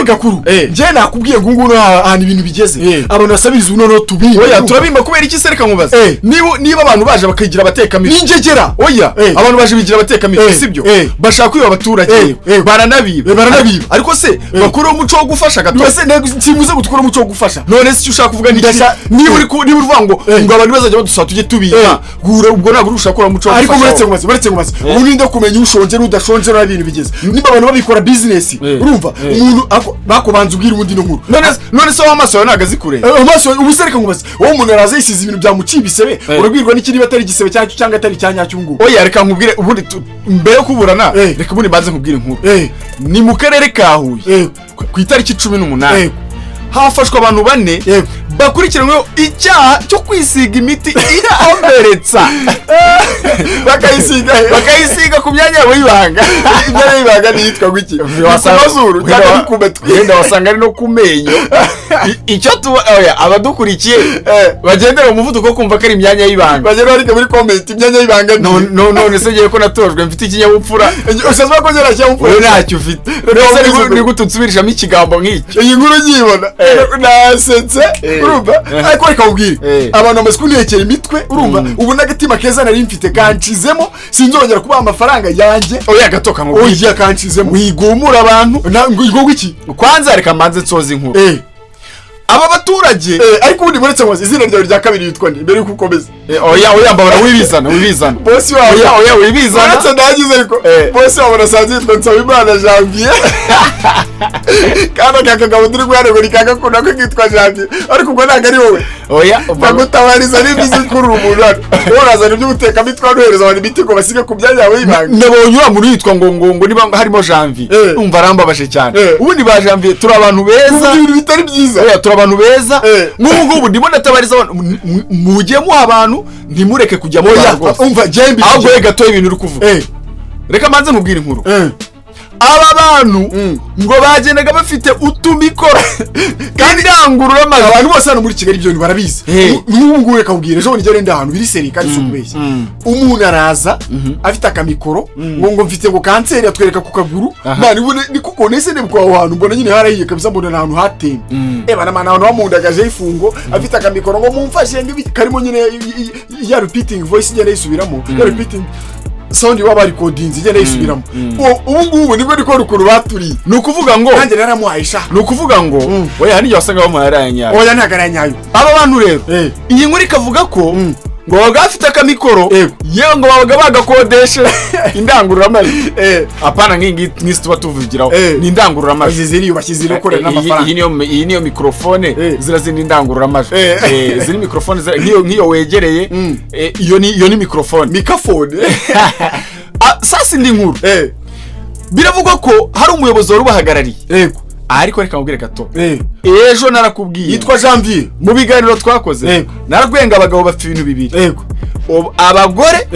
gakuru nje nakubwiye ngo nguno ahantu ibintu bigeze abantu basabiriza uno no tubi oya turabimba kubera iki sereka nkubaza niba abantu baje bakayigira abateka mitwe ninjegera oya abantu baje bigira abateka mitwe sibyo bashaka kwiba abaturage baranabiba ariko se bakuru umuco wo gufasha gato se nsimuze gutwara umuco wo gufasha none se ushaka kuvuga niba uruvuga ngo abantu bazajya badusaba tujye tubiba ubwo ntabwo ushaka gukora umuco ariko muretse nkubaze ubu ninde kumenya ushonje n'udashonje n'ibintu bigeze niba abantu babikora business urumva umuntu bakubanza ubwira ubundi no nkuru none se w'amaso yawe ntago azikure amaso ubusereka nkubaze wowe umuntu araza yisize ibintu byamuciye ibisebe urabwirwa n'iki niba atari igisebe cyangwa atari cyanyacyo ngubu oya reka nkubwire ubundi mbere yo kuburana reka ubundi banze nkubwire inkuru ni mu karere ka Huye ku itariki 18 hafashwe abantu 4 bakurikiranyweho icyaha cyo kwisiga imiti ikomeretsa bakayisiga ku myanya yabo y'ibanga imyanya y'ibanga niyitwa guki wasazuru cyangwa ku matwi yenda wasanga ari no ku menyo icyo oya abadukurikiye bagendera mu muvuduko wo kumva ko ari imyanya y'ibanga bagera ariko muri comment imyanya y'ibanga none se giye ko natojwe mfite ikinyabupfura usazwa ko ngera cyamupfura ntacyo ufite ni gutunsubirishamo ikigambo nk'icyo iyi nkuru nyibona nasetse urumva ariko reka ubwire abantu bamaze kunekera imitwe urumva ubu n'agatima keza nari mfite kancizemo sinzongera kuba amafaranga yanjye oya gatoka ngo oya kancizemo wigumura abantu ngo iki kwanza reka manze nsoza inkuru aba baturage ariko ubundi muretse ngo izina ryawe rya kabiri yitwa nde mbere yuko ukomeza oya mbabara wibizana bosi wawe oya wibizana uretse ndagize ariko bosi wawe nasanze yitwa Nsabimana Janvier kandi kakagabo turi guhana ngo nikagakunda ko kitwa Janvier ariko ubwo ntabwo ari wowe oya bagutabariza n'ibyiza kurura umuntu hano urazana ibyo guteka mitwa nohereza abantu imiti ngo basige ku byanya yawe y'ibanga nabonye uriya muntu yitwa ngo niba harimo Janvier umva arambabaje cyane ubundi ba Janvier turi abantu beza ibintu bitari byiza abantu beza ngubu ndimo natabariza abantu mujye mu abantu ntimureke kujya mu rwose umva jembi ahubwo gato ibintu uri kuvuga reka manze nkubwire inkuru aba bantu ngo bagendaga bafite utumikoro kandi ndangurura amazi abantu bose hano muri Kigali ibyo barabizi n'ubu reka kubwira ejo nigere ndahantu biri seri kandi sukubeshya umuntu araza afite akamikoro ngo mfite ngo kanseri atwereka ku kaguru mani bune ni kuko nese ne bwa hantu mbona nyine harahiye kabisa mbona ahantu hatembe bana mana abantu bamundagaje ifungo afite akamikoro ngo mumfashe ndi karimo nyine ya repeating voice nyine yisubiramo ya repeating sound waba recordings igenda yisubiramo ubu ngubu nibwo ndiko rukuru baturi nukuvuga ngo nanjye naramuhaisha nukuvuga ngo oya hani wasanga bamuharanyayo oya ntagaranya aba bantu rero iyi nkuru ikavuga ko ngo bagafite akamikoro yewe ngo babaga bagakodeshe indangururamajwi apana nk'isi tuba tuvugiraho ni indangururamajwi ziri bashyizire ukorera n'amafaranga iyi niyo mikrofone zirazindi indangururamajwi ziri mikrofone nk'iyo wegereye iyo ni mikrofone sasa indi nkuru biravugwa ko hari umuyobozi wari ubahagarariye ariko reka mubwire gato ejo narakubwiye yitwa Janvier mu biganiro twakoze naragwenga abagabo bafite ibintu bibiri abagore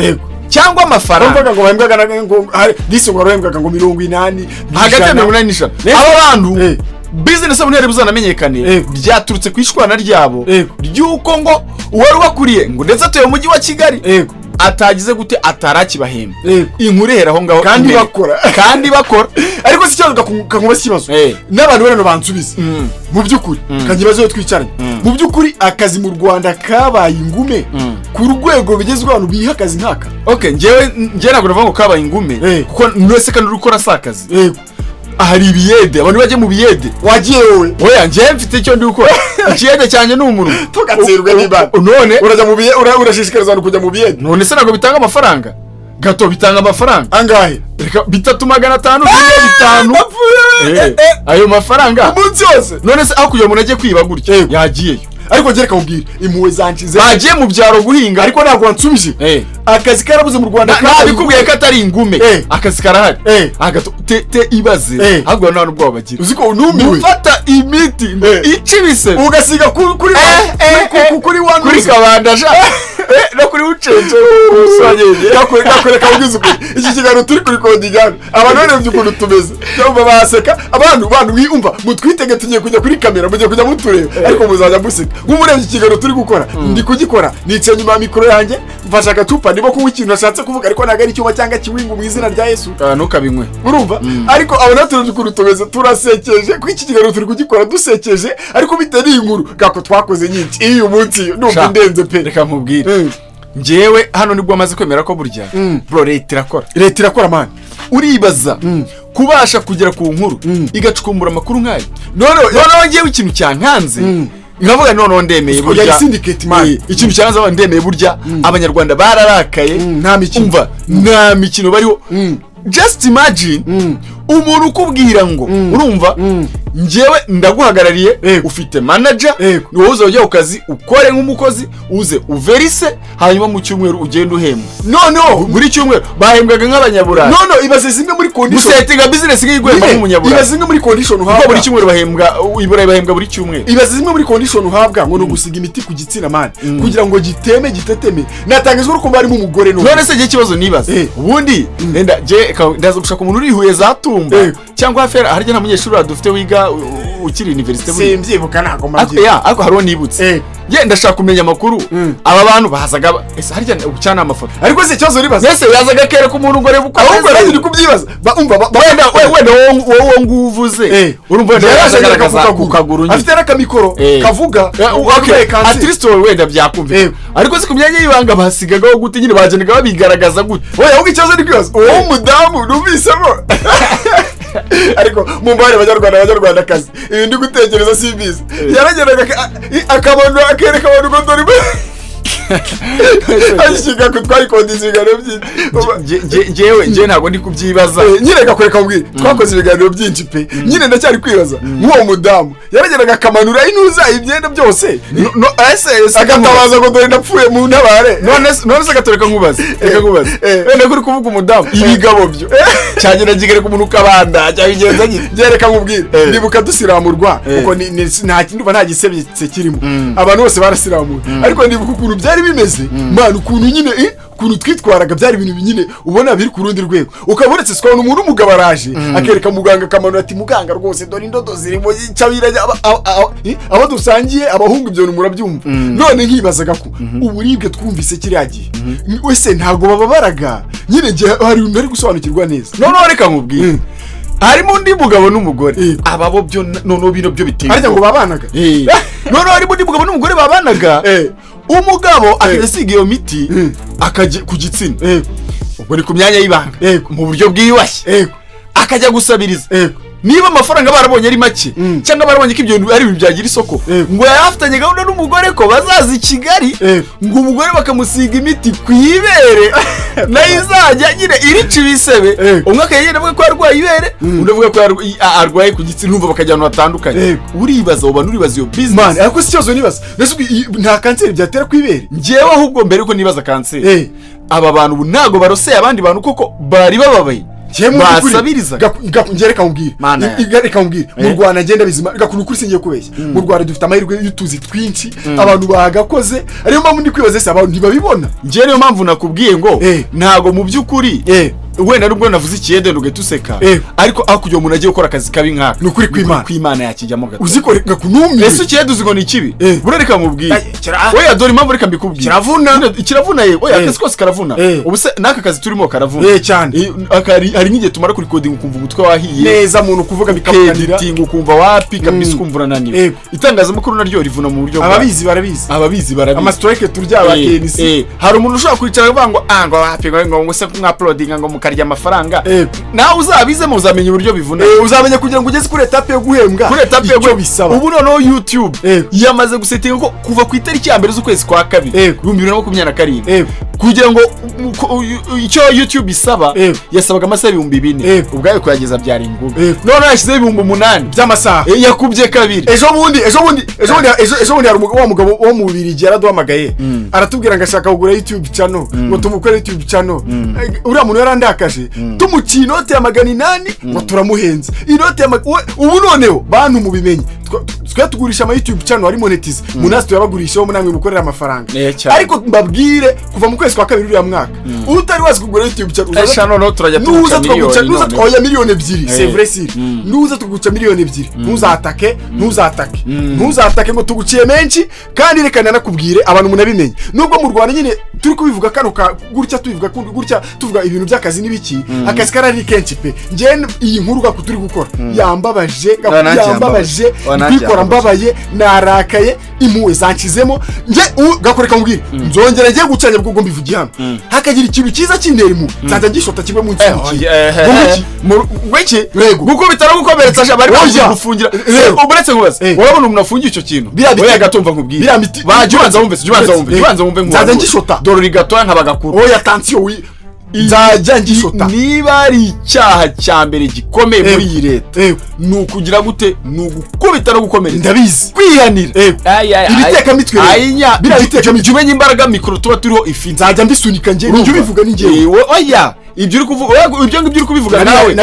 cyangwa amafaranga ngo bahembwaga ngo disi ngo bahembwaga ngo 80 hagati ya 80 aba bantu business abo ntiyari buzanamenyekane byaturutse ku ishwana ryabo ryuko ngo uwari wakuriye ngo ndetse atuye mu mujyi wa Kigali atagize gute atarakibahemba inkuru ihera aho ngaho kandi bakora ariko si cyo kakuba kibazo n'abantu barano bansubiza mu byukuri kanyibazo yo twicaranye mu byukuri akazi mu Rwanda kabaye ingume ku rwego bigezwe abantu biha akazi nkaka njye ntabwo navuga ngo kabaye ingume kuko nwese kandi urukora sakazi ahari ibiyede abantu bajye mu biyede wagiye wowe oya njye mfite icyo ndi gukora ikiyede cyane n'umuntu tugatsirwe n'ibana none urajya mu biyede urashishikariza abantu kujya mu biyede none se ntabwo bitanga amafaranga gato bitanga amafaranga angahe reka 3,500 ayo mafaranga umunsi wose none se aho kugira umuntu ajye kwiba gutya yagiyeyo ariko gereka ubwira impuwe zancize bagiye mu byaro guhinga ariko ntabwo wansubije akazi karabuze mu Rwanda ntabikubwiye ko atari ingume akazi karahari agato te ibaze ahubwo nta nubwo bagira uziko numiwe ufata imiti icibise ugasiga kuri wanu kuri kabandasha no kuri ucenje usanyeye yakoreka ugize iki kiganiro turi kuri kodigana abantu bane by'ukuntu tumeze cyangwa baseka abantu wiyumva mutwitege tugiye kujya kuri kamera mugiye kujya mutureba ariko muzajya museka nk'umurebye ikiganiro turi gukora ndi kugikora nicaye nyuma ya mikoro yanjye mfasha agacupa ndimo kunywa ikintu nashatse kuvuga ariko ntabwo ari icyuma cyangwa kiwingu mu izina rya Yesu ntukabinywe urumva ariko abona turi ukuntu tumeze turasekeje ko iki kiganiro turi kugikora dusekeje ariko bitari inkuru gako twakoze nyinshi iyo munsi ndumva ndenze pe reka nkubwire njyewe hano nibwo amaze kwemera ko burya bro leta irakora man uribaza kubasha kugera ku nkuru igacukumbura amakuru nk'ayo noneho ngewe ikintu cyankanze nkavuga noneho ndemeye burya ikintu cyankanze ndemeye burya abanyarwanda bararakaye nta mikino bariho just imagine umuntu ukubwira ngo urumva njyewe ndaguhagarariye ufite manager niwowe uzajya ku kazi ukore nk'umukozi uze uverise hanyuma mu cyumweru ugenda uhembwa noneho muri cyumweru bahembwaga nk'abanyaburayi ibaze zimwe muri condition gusetinga business nk'igwemba nk'umunyaburayi ibaze zimwe muri condition uhabwa buri cyumweru iburayi bahembwa buri cyumweru ibaze zimwe muri condition uhabwa ngo no gusiga imiti ku gitsina man kugira ngo giteteme natangizwe uko barimo umugore none se gihe kibazo nibaza ubundi ndaza gushaka umuntu urihuye za tumba cyangwa afera harya nta munyeshuri dufite wiga ukiri university simbyibuka nako ariko hariho nibutse ndashaka kumenya amakuru aba bantu bahazaga harya ucyana amafoto ariko se ikibazo ribaza ese yazaga kera ku muntu ngo rebe uko ahubwo rero kubyibaza wenda wowe nguvuze urumva yazagaragaza ku kaguru afite n'akamikoro kavuga at least wenda byakumva ariko se kumyanya y'ibanga basigagaho gute nyine bagendaga babigaragaza gute oya ahubwo ikibazo ni kwibaza uwo mudamu numvisemo ariko mumbare abanyarwandakazi ibi ndi gutekereza simbizi yarageraga akabona akereka abantu ngo dore ashiga ko twari kondisiyo byinshi njyewe ntabwo ndi kubyibaza nyine gakoreka mbwira twakoze ibiganiro byinshi pe nyine ndacyari kwibaza nk'uwo mudamu yarageraga akamanura inuza ibyenda byose agatabaza ngo dore ndapfuye mu ntabare none se gatoreka nkubaze wenda kuri kuvuga umudamu ibigabo byo cyagenda gigere ku muntu kabanda cyabigenza nyine gereka nkubwira nibuka dusiramurwa kuko nta kindi nta gisebye kirimo abantu bose barasiramura ariko nibuka ukuntu byari bimeze man ukuntu nyine ukuntu twitwaraga byari ibintu nyine ubona biri ku rundi rwego ukabonetse sikabona umuntu umugabo araje akereka muganga kamanura ati muganga rwose dore indodo zirimo cyabiranya abo dusangiye abahungu ibyo murabyumva none nkibazaga ko uburibwe twumvise kiriyagiye wese ntago bababaraga nyine hari umuntu ari gusobanukirwa neza none reka nkubwire harimo undi mugabo n'umugore ababo byo noneho bino byo biteye ariko ngo babanaga none harimo undi mugabo n'umugore babanaga umugabo akasiga iyo miti akajya ku gitsina ubwo ni ku myanya y'ibanga mu buryo bwiyubashye akajya gusabiriza niba amafaranga barabonye ari make cyangwa barabonye ko ibyo ari ibintu byagira isoko ngo yarafatanye gahunda n'umugore ko bazaza i Kigali ngo umugore bakamusiga imiti ku ibere nayo izajya nyine irica ibisebe umwe akagenda avuga ko arwaye ibere undi avuga ko arwaye ku gitsina numva bakajya ahantu hatandukanye uribaza uba nuribaza iyo business man ariko si cyozo nibaza nta kanseri byatera ku ibere njyewe ahubwo mbere ko nibaza kanseri aba bantu ubu ntago baroseye abandi bantu koko bari bababaye basabiriza ngereka nkubwire mu Rwanda agenda bizima gakuru kuri singiye kubeshya mu Rwanda dufite amahirwe y'utuzi twinshi abantu bahagakoze ariyo mpamvu ndi kwibaza se abantu ntibabibona ngiye niyo mpamvu nakubwiye ngo ntago mu by'ukuri wenda nubwo navuze ikiyede ndugetuseka ariko akujya umuntu agiye gukora akazi kabi nkaka nukuri kw'Imana yakijyamo gato uziko kunumye ese ikiyede uzigo ni kibi burareka mubwiye oya dore impamvu reka mbikubwiye kiravuna oya akazi kose karavuna ubuse naka kazi turimo karavuna cyane hari nk'igihe tumara kuri coding ukumva umutwe wahiye neza muntu kuvuga bikamukanira ukumva wapi kabisa ukumva unaniwe itangazamakuru naryo rivuna mu buryo ababizi barabizi ama strike turya abakenisi hari umuntu ushobora kwicara avuga ngo wapi ngo se kumuploadinga ngo karya amafaranga nawe uzabizemo uzamenya uburyo bivuna uzamenya kugira ngo ugeze kuri etape yo guhembwa bisaba ubu noneho YouTube yamaze gusetinga ko kuva ku itariki ya mbere z'ukwezi kwa kabiri 2027 kugira ngo icyo YouTube isaba yasabaga amasaha 4,000 ubwayo kuyageza byari ingubi none yashyize 8,000 by'amasaha yakubye kabiri ejo bundi hari umugabo wo mu Bubiligi yaraduhamagaye aratubwira ngo ashaka kugura YouTube channel ngo tumukore YouTube channel uriya muntu yarandakaje tumuciye inote ya 800 ngo turamuhenze inote ya ubu noneho bantu mubimenye twe tugurisha ama YouTube channel ari monetize munasi tuyabagurishaho munamwe mukorera amafaranga ariko mbabwire kuva mu kwezi kwa kabiri uriya mwaka utari wazi kugura YouTube channel no turajya tuguca miliyoni 2 c'est vrai si nuza tuguca miliyoni 2 ntuzatake ngo tuguciye menshi kandi reka nanakubwire abantu munabimenye nubwo mu Rwanda nyine turi kubivuga kano gutya tubivuga gutya tuvuga ibintu by'akazi n'ibiki akazi karari kenshi pe njye iyi nkuru gaku turi gukora yambabaje kwikora mbabaye narakaye impuwe zanshizemo njye gakoreka mbwira nzongera ngiye gucanya bwo mbivugiye hano hakagira ikintu cyiza cy'indera impuwe nzajya ngishota kimwe munsi weki guko bitaro gukomeretsa bari gufungira uburetse nkubaze urabona umuntu afungiye icyo kintu oya gatumva nkubwira bajubanza wumve nzajya ngishota dorori gatoya nkabagakuru oya tansiyo nzajya ngishota niba ari icyaha cya mbere gikomeye muri iyi leta ni ukugira gute ni ugukubita no gukomeretsa ndabizi kwihanira ibiteka mitwe umenye imbaraga mikoro tuba turiho ifi nzajya mbisunika njye nijye ubivuga n'ingewe oya ibyo uri kuvuga ibyo ngibyo uri kubivuga nawe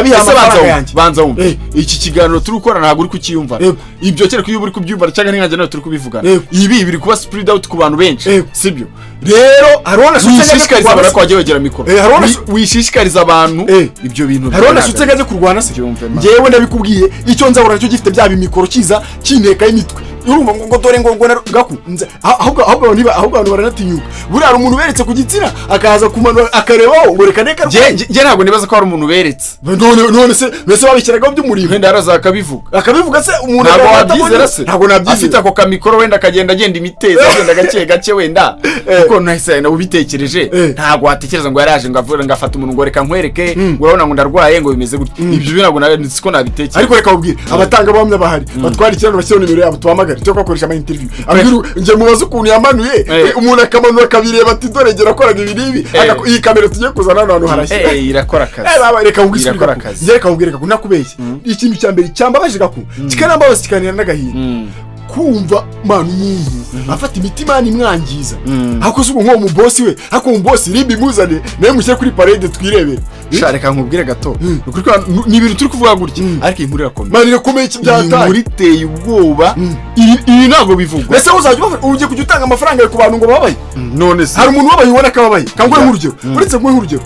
banza wumve iki kiganiro turi gukora ntabwo uri kukiyumva ibyo kereka iyo uri kubyumva cyangwa n'inkanjye nawe turi kubivugana ibi biri kuba spread out ku bantu benshi sibyo rero harona wishishikariza abantu ko wajya wegera mikoro wishishikariza abantu ibyo bintu harona sutse gaze kurwana se ngewe ndabikubwiye icyo nzabura cyo gifite bya bimikoro kiza cyinteka y'imitwe urumva ngo dore ngo gaku ahubwo abantu baranatinyuka buriya umuntu beretse ku gitsina akaza kumanura akarebaho ngo reka neka nge ntabwo nibaza ko hari umuntu beretse none se bese babishyiragaho by'umurimo wenda araza akabivuga se umuntu ntabwo nabyizera afite ako kamikoro wenda akagenda agenda imiteza agenda gake wenda kuko nahise nawe ubitekereje ntabwo watekereza ngo yaraje ngo afata umuntu ngo reka nkwereke ngo urabona ngo ndarwaye ngo bimeze gutya ibyo ntabwo niko nabitekereza ariko reka ubwire abatanga bamwe bahari batwandikirana bashyiraho nimero yabo tuhamagare cyo kwakoresha ama interview abiru nje mubaze ukuntu yamanuye umuntu akamanura kabireba ati dore gera koraga ibiribi iyi kamera tugiye kuzana hano harashye irakora akazi reka ubwisubira reka ubwire ko nakubeshye ikintu cyambere cyambabaje gaku kikanambabaza kikanira n'agahinda kumva manu umuntu afata imitima nimwangiza hakoze uko nko mu boss we hako mu boss ribi muzane naye mushyire kuri parade twirebere shareka nkubwire gato ni ibintu turi kuvuga gutya ariko inkuru irakomeye mani irakomeye cybyataye muri teye ubwoba ibi ntabwo bivugwa ese uzajya uje kujya utanga amafaranga ku bantu ngo babaye none se hari umuntu wabaye ubona kababaye kangwe nk'urugero uretse ngwe nk'urugero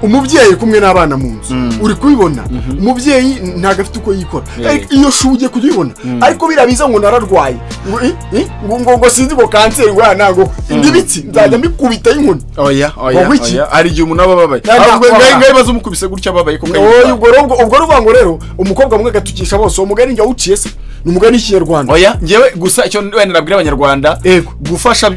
umubyeyi kumwe n'abana mu nzu uri kubibona umubyeyi ntago afite uko yikora iyo shuje kujibona ariko birabiza ngo nararwaye ngo sinzi ngo kanseri ngo ntago indibitsi nzajya mbikubita inkoni oya ari igihe umuntu ababaye ngaye bazo mukubise gutya ababaye kuko ubwo rubango rero umukobwa mwe gatukisha bose umugani njya uciye se numugani y'Ikinyarwanda oya ngewe gusa icyo wenda nabwira abanyarwanda gufasha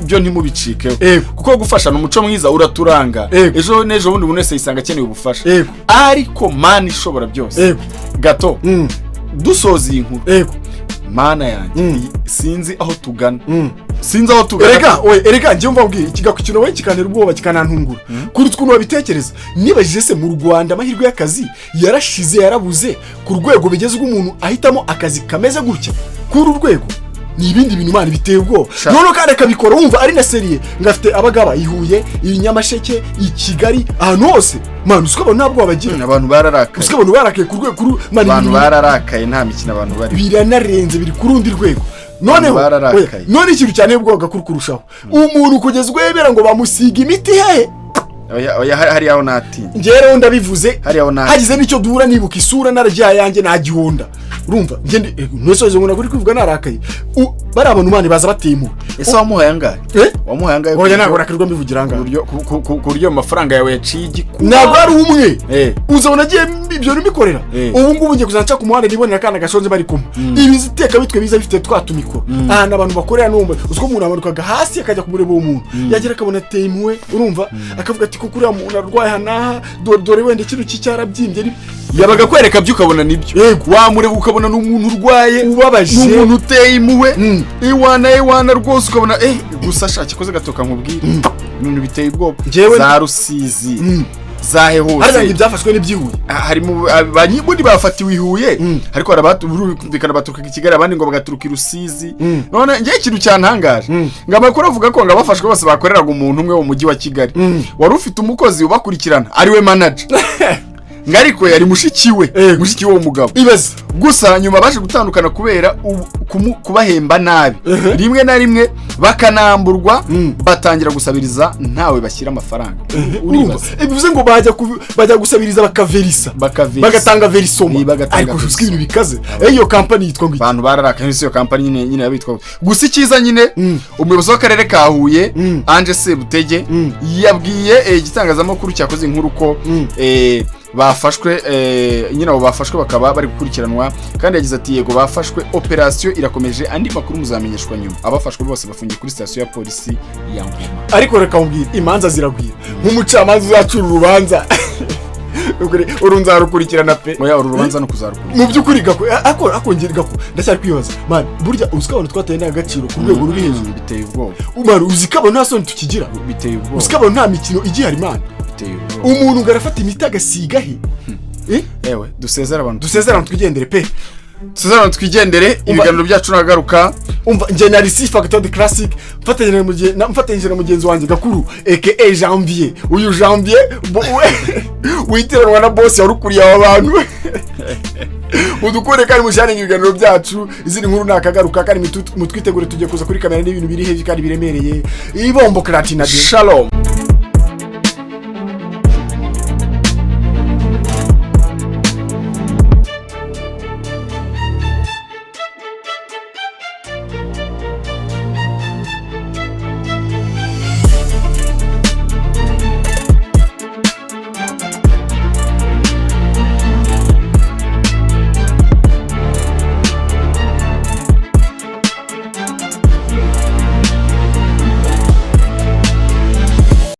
byo ntimubicike kuko gufasha n'umuco mwiza uraturanga ejo nejo ubundi wese yisanga akeneye ubufasha ariko mana ishobora byose gato dusoza iyi nkuru mana yanjye sinzi aho tugana erega njye mva mbwira ikigakukino we kikanera ubwoba kikanantungura kuri twuno babitekereza nibajije se mu Rwanda amahirwe y'akazi yarashize yarabuze ku rwego bigezwe umuntu ahitamo akazi kameze gutya kuri urwego ni ibindi bintu mani biteye ubwo none kandi akabikora wumva ari na serie ngafite abagaba ihuye Nyamasheke Kigali ahantu hose mani usko ntabwo babagira abantu bararakaye usko abantu barakaye ku rwego kuri mani abantu bararakaye nta mikino abantu bari biranarenze biri ku rundi rwego none ikintu cyane ubwoga kurushaho umuntu kugezwe yebera ngo bamusiga imiti hehe oya hari aho nati ngero ndabivuze hagize nicyo duhura nibuka isura narajya yanjye nagihonda urumva ngende nwesoje ngo nakuri kuvuga narakaye bari abantu mani baza batemu ese wamuhaye angahe oya ntabwo nakirwa mbivugira anga kuryo mafaranga yawe yaciye igikuba ntabwo ari umwe uzabona agiye ibyo nibikorera ubu ngubu ngiye kuzanca ku muhanda nibonera kana gashonje bari kumwe ibiziteka bitwe biza bifite twatumikoro ahana abantu bakorera numva uzko umuntu amanukaga hasi akajya kumureba umuntu yagira akabona temwe urumva akavuga ati kuko uriya muntu arwaye hanaha dore wende ikintu cyarabyimbye yabaga kwereka byo ukabona nibyo wamureba ukabona n'umuntu urwaye ubabaje n'umuntu uteye impuwe iwana rwose ukabona gusa shaki koze gatoka nkubwire ibintu biteye ubwoba za Rusizi zahe hose ariko byafashwe n'ibyihuye harimo abanyibundi bafatiwe ihuye ariko bikana baturuka Kigali abandi ngo bagaturuka Rusizi none ngiye ikintu cyantangaje ngamakuru avuga ko ngabafashwe bose bakoreraga umuntu umwe mu mujyi wa Kigali wari ufite umukozi ubakurikirana ari we manager ngariko yari mushiki we wo mugabo ibaze gusa nyuma baje gutandukana kubera kubahemba nabi rimwe na rimwe bakanamburwa batangira gusabiriza ntawe bashyira amafaranga bivuze ngo bajya gusabiriza bakaverisa bagatanga verisoma ariko ushaka ibintu bikaze iyo company yitwa ngo abantu bararaka iyo company nyine yabitwa gusa ikiza nyine umuyobozi w'akarere ka Huye Ange Sebutege yabwiye igitangazamakuru cyakoze inkuru ko bafashwe nyine abo bafashwe bakaba bari gukurikiranwa kandi yagize ati yego bafashwe operation irakomeje andi makuru muzamenyeshwa nyuma abafashwe bose bafungiye kuri station ya polisi ya Ngoma ariko reka umbwira imanza ziragwira nk'umucamanza uzacura urubanza urunza rukurikirana pe oya urubanza no kuzarukurikira mu byukuri gako akongera ndacyari kwibaza man burya uziko abantu twataye n'agaciro ku rwego ruri hejuru biteye ubwoba umara uzikabo nta soni tukigira biteye ubwoba uzikabo nta mikino igihari man umuntu garafata imiti agasiga he ewe dusezera abantu twigendere pe twigendere ibiganiro byacu nagaruka umva nje na Recife Factor de Classic mfatanyije na mugenzi wanjye Gakuru aka Janvier uyu Janvier witeranwa na boss yarukuriye aba bantu udukore kandi mushane ibiganiro byacu izindi nkuru nakagaruka kandi mutwitegure tujye kuza kuri kamera n'ibintu biri heavy kandi biremereye ibombo Kratina Shalom.